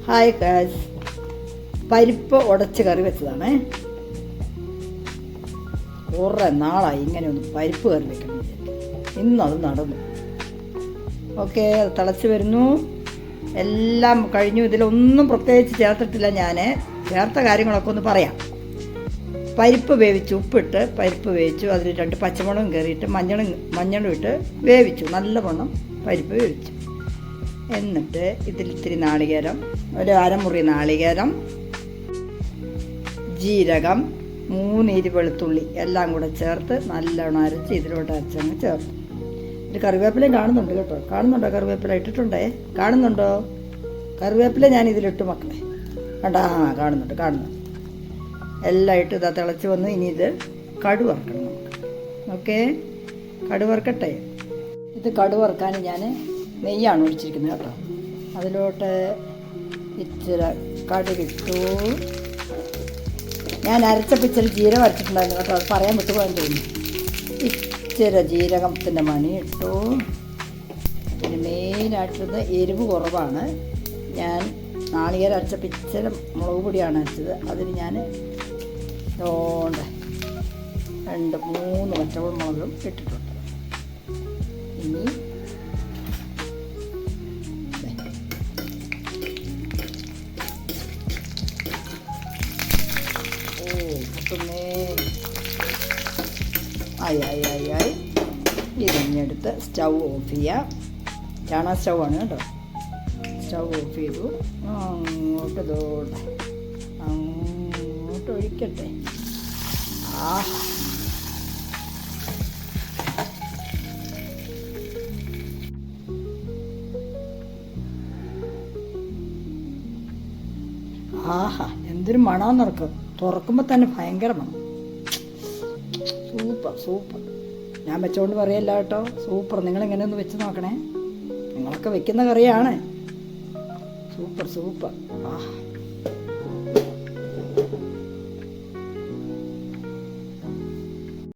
Hi guys, പരിപ്പ് ഉടച്ച് കറി വെച്ചതാണേ. കുറേ നാളായി ഇങ്ങനെ ഒന്ന് പരിപ്പ് കറി വെക്കണം. ഇന്നത് നടന്നു. ഓക്കെ, അത് തിളച്ച് വരുന്നു. എല്ലാം കഴിഞ്ഞു. ഇതിലൊന്നും പ്രത്യേകിച്ച് ചേർത്തിട്ടില്ല. ഞാൻ ചേർത്ത കാര്യങ്ങളൊക്കെ ഒന്ന് പറയാം. പരിപ്പ് വേവിച്ചു, ഉപ്പിട്ട് പരിപ്പ് വേവിച്ചു. അതിൽ 2 പച്ചമുളകും കയറിയിട്ട് മഞ്ഞളും ഇട്ട് വേവിച്ചു. നല്ലവണ്ണം പരിപ്പ് വേവിച്ചു. എന്നിട്ട് ഇതിലിത്തിരി നാളികേരം, ഒരു അരമുറി നാളികേരം, ജീരകം, 3 ഇരി വെളുത്തുള്ളി എല്ലാം കൂടെ ചേർത്ത് നല്ലോണം അരച്ച് ഇതിലോട്ട് അരച്ചങ്ങ് ചേർത്തു. ഇത് കറിവേപ്പിലയും കാണുന്നുണ്ട് കേട്ടോ. കാണുന്നുണ്ടോ? കറിവേപ്പില ഇട്ടിട്ടുണ്ടേ. കാണുന്നുണ്ടോ? കറിവേപ്പില ഞാൻ ഇതിലിട്ട് മക്കളെ. കണ്ടാ? കാണുന്നുണ്ട്. എല്ലാം ഇട്ട് ഇതാ തിളച്ച് വന്നു. ഇനി ഇത് കടു വറുക്കണം നമുക്ക്. ഓക്കെ, കടു വറുക്കട്ടെ. ഇത് കടു വറുക്കാൻ ഞാൻ നെയ്യാണ് ഒഴിച്ചിരിക്കുന്നത് കേട്ടോ. അതിലോട്ട് ഇച്ചിരി കടുകിട്ടു. ഞാൻ അരച്ചപ്പോൾ ഇച്ചിരി ജീരകം അരച്ചിട്ടുണ്ടായിരുന്നു കേട്ടോ. അത് പറയാൻ വിട്ടുപോകാൻ തോന്നി. ഇച്ചിരി ജീരകത്തിൻ്റെ മണി ഇട്ടു. പിന്നെ മെയിനായിട്ടത് എരിവ് കുറവാണ്. ഞാൻ നാളികേരം അരച്ചപ്പോൾ ഇച്ചിരി മുളക് പൊടിയാണ് അരച്ചത്. അതിന് ഞാൻ 2-3 പച്ചമുളകും ഇട്ടിട്ടുണ്ട്. ഇനി ആയി ഇതിഞ്ഞെടുത്ത് സ്റ്റൗ ഓഫ് ചെയ്യാം. ചാണ സ്റ്റൗ ആണ് കേട്ടോ. സ്റ്റൗ ഓഫ് ചെയ്തു. അങ്ങോട്ട് ഒഴിക്കട്ടെ. ആഹാ, എന്തൊരു മണമെന്ന് നടക്കും. തുറക്കുമ്പോൾ തന്നെ ഭയങ്കര മണം. സൂപ്പർ. ഞാൻ വെച്ചോണ്ട് പറയല്ല കേട്ടോ, സൂപ്പർ. നിങ്ങളിങ്ങനെ ഒന്ന് വെച്ച് നോക്കണേ. നിങ്ങളൊക്കെ വെക്കുന്ന കറിയാണ്. സൂപ്പർ.